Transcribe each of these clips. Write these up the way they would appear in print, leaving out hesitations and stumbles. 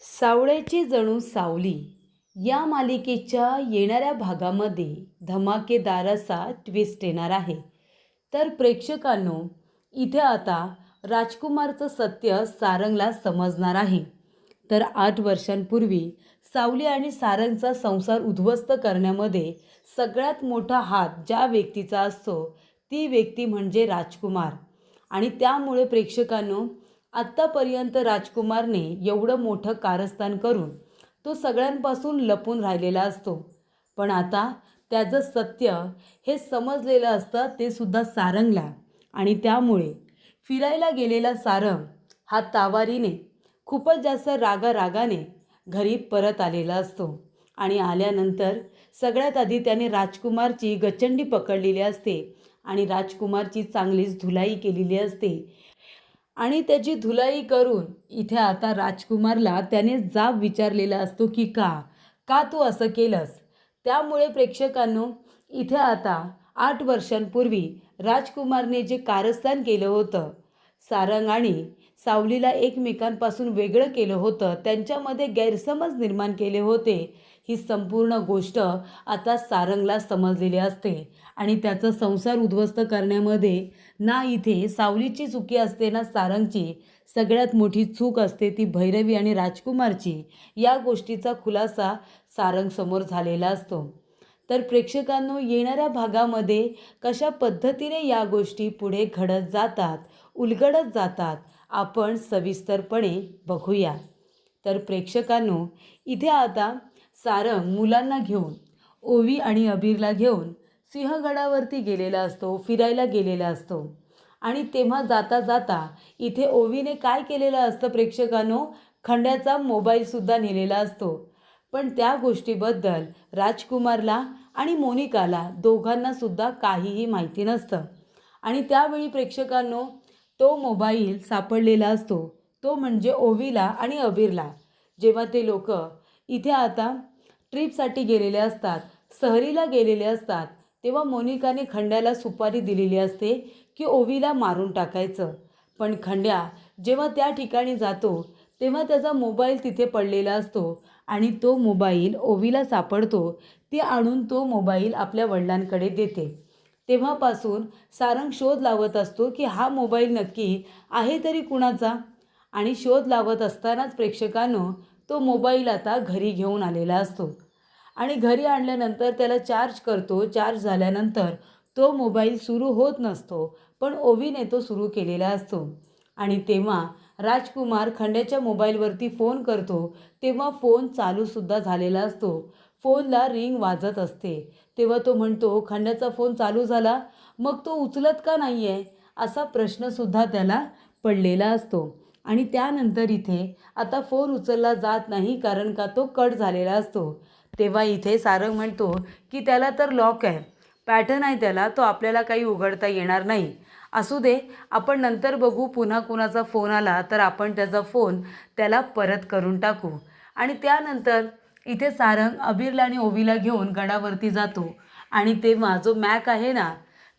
सावळ्याची जणू सावली या मालिकेच्या येणाऱ्या भागामध्ये धमाकेदार असा ट्विस्ट येणार आहे. तर प्रेक्षकांनो, इथे आता राजकुमारचं सत्य सारंगला समजणार आहे. तर 8 वर्षांपूर्वी सावली आणि सारंगचा संसार उद्ध्वस्त करण्यामध्ये सगळ्यात मोठा हात ज्या व्यक्तीचा असतो ती व्यक्ती म्हणजे राजकुमार. आणि त्यामुळे प्रेक्षकांनो, आत्तापर्यंत राजकुमारने एवढं मोठं कारस्थान करून तो सगळ्यांपासून लपून राहिलेला असतो. पण आता त्याचं सत्य हे समजलेलं असतं, ते सुद्धा सारंगला. आणि त्यामुळे फिरायला गेलेला सारंग हा तावारीने खूपच जास्त रागारागाने घरी परत आलेला असतो. आणि आल्यानंतर सगळ्यात आधी त्याने राजकुमारची गचंडी पकडलेली असते आणि राजकुमारची चांगलीच धुलाई केलेली असते. आणि त्याची धुलाई करून इथे आता राजकुमारला त्याने जाब विचारलेला असतो की का का तू असं केलंस. त्यामुळे प्रेक्षकांनो, इथे आता 8 वर्षांपूर्वी राजकुमारने जे कारस्थान केलं होतं, सारंग आणि सावलीला एकमेकांपासून वेगळं केलं होतं, त्यांच्यामध्ये गैरसमज निर्माण केले होते, ही संपूर्ण गोष्ट आता सारंगला समजलेली असते. आणि त्याचा संसार उद्ध्वस्त करण्यामध्ये ना इथे सावलीची चुकी असते ना सारंगची. सगळ्यात मोठी चूक असते ती भैरवी आणि राजकुमारची. या गोष्टीचा खुलासा सारंगसमोर झालेला असतो. तर प्रेक्षकांनो, येणाऱ्या भागामध्ये कशा पद्धतीने या गोष्टी पुढे घडत जातात, उलगडत जातात, आपण सविस्तरपणे बघूया. तर प्रेक्षकांनो, इथे आता सारंग मुलांना घेऊन, ओवी आणि अबीरला घेऊन सिंहगडावरती गेलेला असतो, फिरायला गेलेला असतो. आणि तेव्हा जाता जाता इथे ओवीने काय केलेलं असतं प्रेक्षकांनो, खंड्याचा मोबाईलसुद्धा नेलेला असतो. पण त्या गोष्टीबद्दल राजकुमारला आणि मोनिकाला दोघांनासुद्धा काहीही माहिती नसतं. आणि त्यावेळी प्रेक्षकांनो, तो मोबाईल सापडलेला असतो, तो म्हणजे ओवीला आणि अबीरला. जेव्हा ते लोक इथे आता ट्रिपसाठी गेलेले असतात, सहलीला गेलेले असतात, तेव्हा मोनिकाने खंड्याला सुपारी दिलेली असते की ओवीला मारून टाकायचं. पण खंड्या जेव्हा त्या ठिकाणी जातो तेव्हा त्याचा मोबाईल तिथे पडलेला असतो आणि तो मोबाईल ओवीला सापडतो. ती आणून तो मोबाईल आपल्या वडिलांकडे देते. तेव्हापासून सारंग शोध लावत असतो की हा मोबाईल नक्की आहे तरी कुणाचा. आणि शोध लावत असतानाच प्रेक्षकांनो, तो मोबाईल आता घरी घेऊन आलेला असतो. आणि घरी आणल्यानंतर त्याला चार्ज करतो. चार्ज झाल्यानंतर तो मोबाईल सुरू होत नसतो, पण ओवीने तो सुरू केलेला असतो. आणि तेव्हा राजकुमार खंड्याच्या मोबाईलवरती फोन करतो, तेव्हा फोन चालूसुद्धा झालेला असतो. फोनला रिंग वाजत असते. तेव्हा तो म्हणतो, खंड्याचा फोन चालू झाला, मग तो उचलत का नाही आहे, असा प्रश्नसुद्धा त्याला पडलेला असतो. आणि त्यानंतर इथे आता फोन उचलला जात नाही, कारण का तो कट झालेला असतो. तेव्हा इथे सारंग म्हणतो की त्याला तर लॉक आहे, पॅटर्न आहे त्याला, तो आपल्याला काही उघडता येणार नाही. असू दे, आपण नंतर बघू, पुन्हा कुणाचा फोन आला तर आपण त्याचा फोन त्याला परत करून टाकू. आणि त्यानंतर इथे सारंग अबीरला आणि ओवीला घेऊन गडावरती जातो. आणि तेव्हा जो मॅक आहे ना,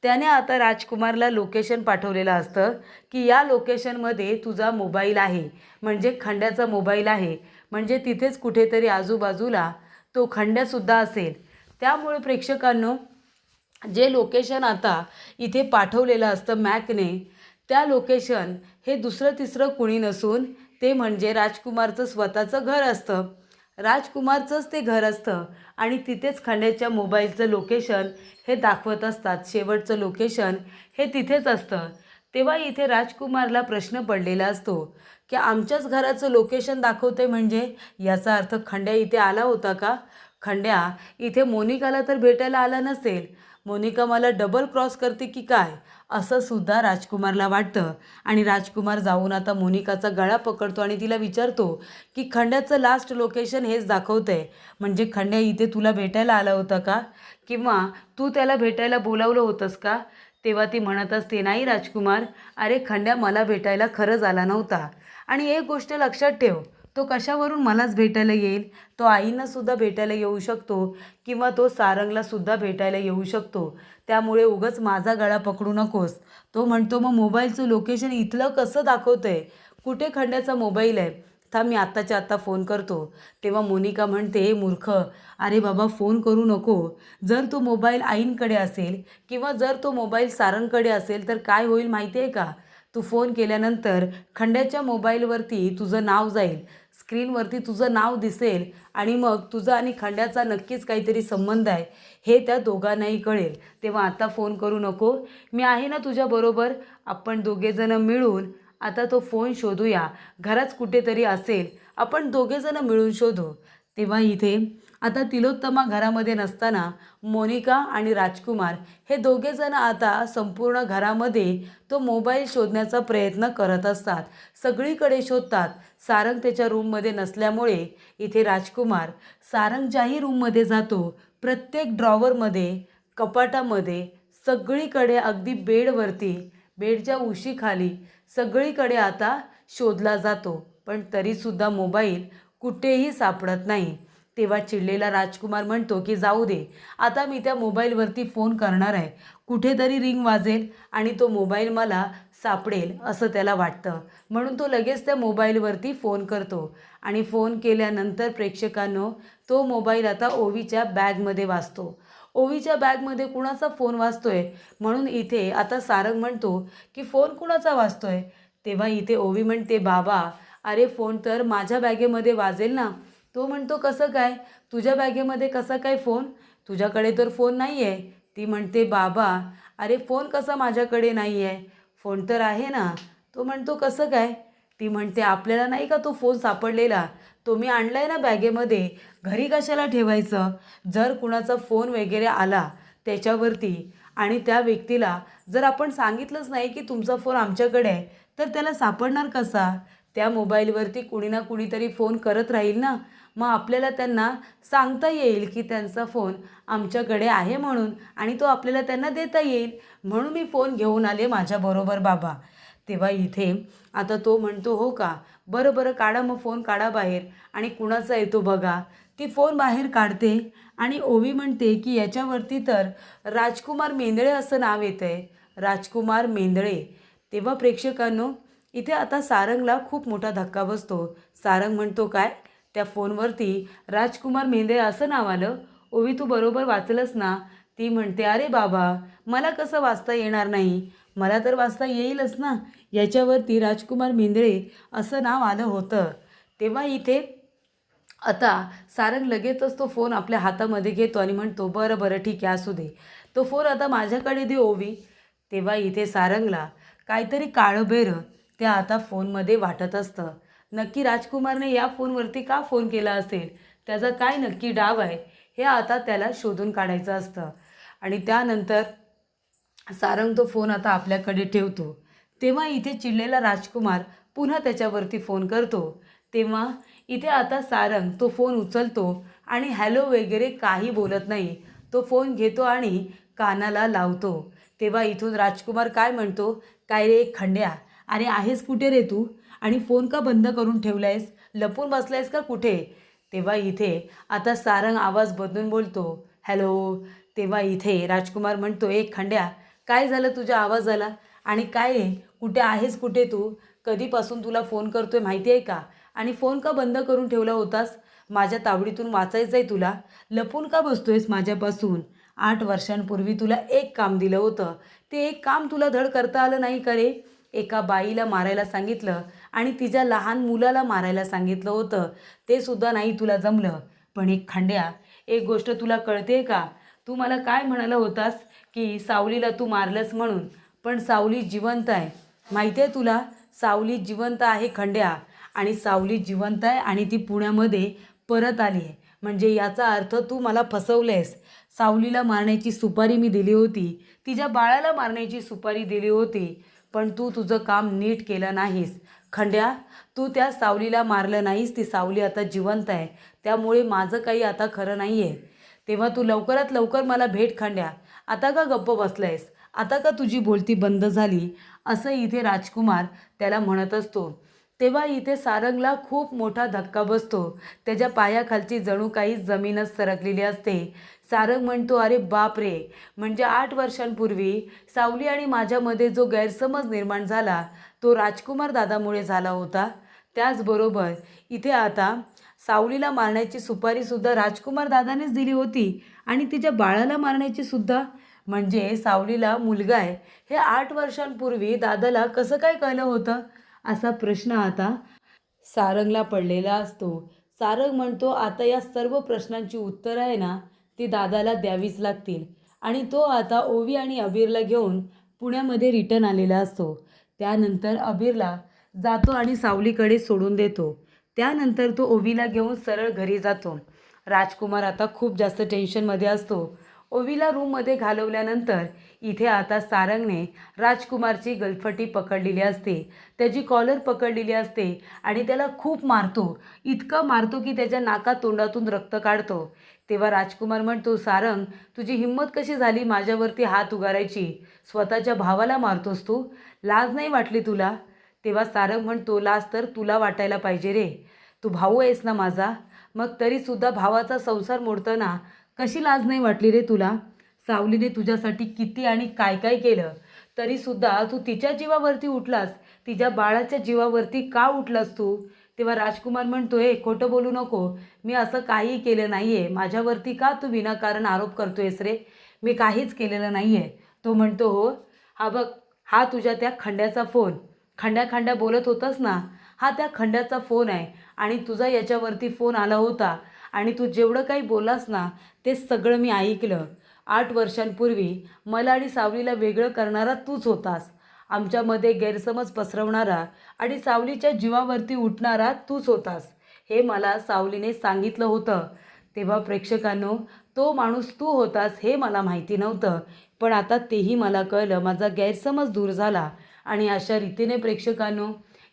त्याने आता राजकुमारला लोकेशन पाठवलेलं असतं की या लोकेशनमध्ये तुझा मोबाईल आहे, म्हणजे खंड्याचा मोबाईल आहे, म्हणजे तिथेच कुठेतरी आजूबाजूला तो खंड्यासुद्धा असेल. त्यामुळे प्रेक्षकांनो, जे लोकेशन आता इथे पाठवलेलं असतं मॅकने, त्या लोकेशन हे दुसरं तिसरं कुणी नसून ते म्हणजे राजकुमारचं स्वतःचं घर असतं. राजकुमारचंच ते घर असतं आणि तिथेच खंड्याच्या मोबाईलचं लोकेशन हे दाखवत असतात. शेवटचं लोकेशन हे तिथेच असतं. तेव्हा इथे राजकुमारला प्रश्न पडलेला असतो की आमच्याच घराचं लोकेशन दाखवते, म्हणजे याचा अर्थ खंड्या इथे आला होता का. खंड्या इथे मोनिकाला तर भेटायला आला नसेल, मोनिका मला डबल क्रॉस करते की काय, असं सुद्धा राजकुमारला वाटतं. आणि राजकुमार जाऊन आता मोनिकाचा गळा पकडतो आणि तिला विचारतो की खंड्याचं लास्ट लोकेशन हेच दाखवतंय, म्हणजे खंड्या इथे तुला भेटायला आला होता का, किंवा तू त्याला भेटायला बोलावलं होतंस का. तेव्हा ती म्हणत असते, नाही राजकुमार, अरे खंड्या मला भेटायला खरंच आला नव्हता. आणि एक गोष्ट लक्षात ठेव, तो कशावरून मलाच भेटायला येईल, तो आईंनासुद्धा भेटायला येऊ शकतो किंवा तो सारंगलासुद्धा भेटायला येऊ शकतो. त्यामुळे उगाच माझा गळा पकडू नकोस. तो म्हणतो, मग मोबाईलचं लोकेशन इथलं कसं दाखवतं आहे, कुठे खंड्याचा मोबाईल आहे. थांब मी आत्ताच्या आत्ता फोन करतो. तेव्हा मोनिका म्हणते, "हे मूर्ख, अरे बाबा फोन करू नको. जर तो मोबाईल आईंकडे असेल किंवा जर तो मोबाईल सारंगकडे असेल तर काय होईल माहिती आहे का? तू फोन केल्यानंतर खंड्याच्या मोबाईलवरती तुझं नाव जाईल, स्क्रीनवरती तुझं नाव दिसेल आणि मग तुझा आणि खंड्याचा नक्कीच काहीतरी संबंध आहे हे त्या दोघांनाही कळेल. तेव्हा आता फोन करू नको. मी आहे ना तुझ्याबरोबर. आपण दोघेजणं मिळून आता तो फोन शोधूया. घरात कुठेतरी असेल. आपण दोघेजणं मिळून शोधू." तेव्हा इथे आता तिलोत्तमा घरामध्ये नसताना मोनिका आणि राजकुमार हे दोघेजणं आता संपूर्ण घरामध्ये तो मोबाईल शोधण्याचा प्रयत्न करत असतात. सगळीकडे शोधतात. सारंग त्याच्या रूममध्ये नसल्यामुळे इथे राजकुमार सारंगच्याही रूममध्ये जातो. प्रत्येक ड्रॉवरमध्ये, कपाटामध्ये, सगळीकडे अगदी बेडवरती, बेडच्या उशीखाली सगळीकडे आता शोधला जातो. पण तरीसुद्धा मोबाईल कुठेही सापडत नाही. तेव्हा चिडलेला राजकुमार म्हणतो की जाऊ दे, आता मी त्या मोबाईलवरती फोन करणार आहे. कुठेतरी रिंग वाजेल आणि तो मोबाईल मला सापडेल असं त्याला वाटतं. म्हणून तो लगेच त्या मोबाईलवरती फोन करतो आणि फोन केल्यानंतर प्रेक्षकांनो तो मोबाईल आता ओवीच्या बॅगमध्ये वाजतो. ओवीच्या बॅगमध्ये कुणाचा फोन वाजतोय म्हणून इथे आता सारंग म्हणतो की फोन कुणाचा वाजतोय. तेव्हा इथे ओवी म्हणते, "बाबा, अरे फोन तर माझ्या बॅगेमध्ये वाजेल ना." तो म्हणतो, "कसं काय? तुझ्या बॅगेमध्ये कसा काय फोन? तुझ्याकडे तर फोन नाही आहे." ती म्हणते, "बाबा, अरे फोन कसा माझ्याकडे नाही आहे? फोन तर आहे ना." तो म्हणतो, "कसं काय?" ती म्हणते, "आपल्याला नाही का तो फोन सापडलेला? तो मी आणला आहे ना बॅगेमध्ये. घरी कशाला ठेवायचं? जर कुणाचा फोन वगैरे आला त्याच्यावरती आणि त्या व्यक्तीला जर आपण सांगितलंच नाही की तुमचा फोन आमच्याकडे आहे, तर त्याला सापडणार कसा? त्या मोबाईलवरती कुणी ना कुणीतरी फोन करत राहील ना. मग आपल्याला त्यांना सांगता येईल की त्यांचा फोन आमच्याकडे आहे म्हणून आणि तो आपल्याला त्यांना देता येईल. म्हणून मी फोन घेऊन आले माझ्याबरोबर बाबा." तेव्हा इथे आता तो म्हणतो, "हो का? बरं बरं, काढा मग फोन, काढा बाहेर आणि कुणाचा येतो बघा." ती फोन बाहेर काढते आणि ओवी म्हणते की याच्यावरती तर राजकुमार मेंदळे असं नाव येतं आहे. राजकुमार मेंदळे. तेव्हा प्रेक्षकांनो इथे आता सारंगला खूप मोठा धक्का बसतो. सारंग म्हणतो, "काय? त्या फोनवरती राजकुमार मेंदळे असं नाव आलं? ओवी, तू बरोबर वाचलंस ना?" ती म्हणते, "अरे बाबा, मला कसं वाचता येणार नाही? मला तर वाचता येईलच ना. याच्यावरती राजकुमार मेंदळे असं नाव आलं होतं." तेव्हा इथे आता सारंग लगेचच तो फोन आपल्या हातामध्ये घेतो आणि म्हणतो, "बरं बरं, ठीक आहे, असू दे. तो फोन आता माझ्याकडे दे ओवी." तेव्हा इथे सारंगला काहीतरी काळबेरं त्या आता फोनमध्ये वाटत असतं. नक्की राजकुमारने या फोनवरती का फोन केला असेल? त्याचा काय नक्की डाव आहे? हे आता त्याला शोधून काढायचं असतं. आणि त्यानंतर सारंग तो फोन आता आपल्याकडे ठेवतो. तेव्हा इथे चिडलेला राजकुमार पुन्हा त्याच्यावरती फोन करतो. तेव्हा इथे आता सारंग तो फोन उचलतो आणि हॅलो वगैरे काही बोलत नाही. तो फोन घेतो आणि कानाला लावतो. तेव्हा इथून राजकुमार काय म्हणतो, "काय रे खंड्या, अरे आहेस कुठे रे तू? आणि फोन का बंद करून ठेवलायस? लपून बसलायस का कुठे?" तेव्हा इथे आता सारंग आवाज बदलून बोलतो, "हॅलो." तेव्हा इथे राजकुमार म्हणतो, "ए खंड्या, काय झालं तुझ्या आवाजाला? आणि काय रे, कुठे आहेस कुठे तू? कधीपासून तुला फोन करतोय माहिती आहे का? आणि फोन का बंद करून ठेवला होतास? माझ्या तावडीतून वाचायचं आहे तुला. लपून का बसतोयस माझ्यापासून? 8 वर्षांपूर्वी तुला एक काम दिलं होतं. ते एक काम तुला धड करता आलं नाही का रे? एका बाईला मारायला सांगितलं आणि तिच्या लहान मुलाला मारायला सांगितलं होतं. ते सुद्धा नाही तुला जमलं. पण एक खंड्या, एक गोष्ट तुला कळते का? तू मला काय म्हणाला होतास की सावलीला तू मारलंस म्हणून. पण सावली जिवंत आहे. माहिती आहे तुला? सावली जिवंत आहे खंड्या. आणि सावली जिवंत आहे आणि ती पुण्यामध्ये परत आली आहे. म्हणजे याचा अर्थ तू मला फसवलंयस. सावलीला मारण्याची सुपारी मी दिली होती. तिच्या बाळाला मारण्याची सुपारी दिली होती. पण तू तुझं काम नीट केलं नाहीस. खंड्या, तू त्या सावलीला मारलं नाहीस. ती सावली आता जिवंत आहे. त्यामुळे माझं काही आता खरं नाही आहे. तेव्हा तू लवकरात लवकर मला भेट खंड्या. आता का गप्प बसलायस? आता का तुझी बोलती बंद झाली?" असं इथे राजकुमार त्याला म्हणत असतो. तेव्हा इथे सारंगला खूप मोठा धक्का बसतो. त्याच्या पायाखालची जणू काही जमीनच सरकलेली असते. सारंग म्हणतो, "अरे बाप रे! म्हणजे 8 वर्षांपूर्वी सावली आणि माझ्यामध्ये जो गैरसमज निर्माण झाला तो राजकुमार दादामुळे झाला होता." त्याचबरोबर इथे आता सावलीला मारण्याची सुपारीसुद्धा राजकुमार दादानेच दिली होती आणि तिच्या बाळाला मारण्याची सुद्धा. म्हणजे सावलीला मुलगा आहे हे 8 वर्षांपूर्वी दादाला कसं काय कळलं होतं, असा प्रश्न आता सारंगला पडलेला असतो. सारंग म्हणतो आता या सर्व प्रश्नांची उत्तरं आहे ना ती दादाला द्यावीच लागतील आणि तो आता ओवी आणि अबीरला घेऊन पुण्यामध्ये रिटर्न आलेला असतो. त्यानंतर अबीरला जातो आणि सावलीकडे सोडून देतो. त्यानंतर तो ओवीला घेऊन सरळ घरी जातो. राजकुमार आता खूप जास्त टेन्शनमध्ये असतो. ओवीला रूममध्ये घालवल्यानंतर इथे आता सारंगने राजकुमारची गलफटी पकडलेली असते, त्याची कॉलर पकडलेली असते आणि त्याला खूप मारतो. इतकं मारतो की त्याच्या नाकातोंडातून रक्त काढतो. तेव्हा राजकुमार म्हणतो, सारंग तुझी हिंमत कशी झाली माझ्यावरती हात उगारायची? स्वतःच्या भावाला मारतोस तू, लाज नाही वाटली तुला? तेव्हा सारंग म्हणतो, लाज तर तुला वाटायला पाहिजे रे, तू भाऊ आहेस ना माझा, मग तरीसुद्धा भावाचा संसार मोडताना कशी लाज नाही वाटली रे तुला? सावलीने तुझ्यासाठी किती आणि काय काय केलं, तरीसुद्धा तू तिच्या जीवावरती उठलास, तिच्या बाळाच्या जीवावरती का उठलास तू? तेव्हा राजकुमार म्हणतो, हे खोटं बोलू नको, मी असं काही केलं नाही आहे, माझ्यावरती का तू विनाकारण आरोप करतोयस रे? मी काहीच केलेलं नाही आहे. तो म्हणतो, हो हा बघ, हा तुझ्या त्या खंड्याचा फोन, खंड्या बोलत होतास ना, हा त्या खंड्याचा फोन आहे आणि तुझा याच्यावरती फोन आला होता आणि तू जेवढं काही बोलास ना ते सगळं मी ऐकलं. 8 वर्षांपूर्वी मला आणि सावलीला वेगळं करणारा तूच होतास, आमच्यामध्ये गैरसमज पसरवणारा आणि सावलीच्या जीवावरती उठणारा तूच होतास, हे मला सावलीने सांगितलं होतं. तेव्हा प्रेक्षकांनो, तो माणूस तू होतास हे मला माहिती नव्हतं, पण आता तेही मला कळलं, माझा गैरसमज दूर झाला. आणि अशा रीतीने प्रेक्षकांनो,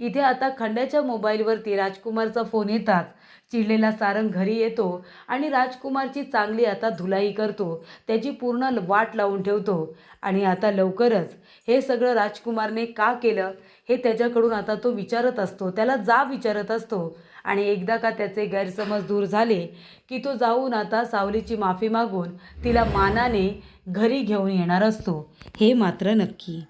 इथे आता खंड्याच्या मोबाईलवरती राजकुमारचा फोन येताच चिडलेला सारंग घरी येतो आणि राजकुमारची चांगली आता धुलाई करतो, त्याची पूर्ण वाट लावून ठेवतो. आणि आता लवकरच हे सगळं राजकुमारने का केलं हे त्याच्याकडून आता तो विचारत असतो, त्याला जाब विचारत असतो. आणि एकदा का त्याचे गैरसमज दूर झाले की तो जाऊन आता सावलीची माफी मागून तिला मानाने घरी घेऊन येणार असतो, हे मात्र नक्की.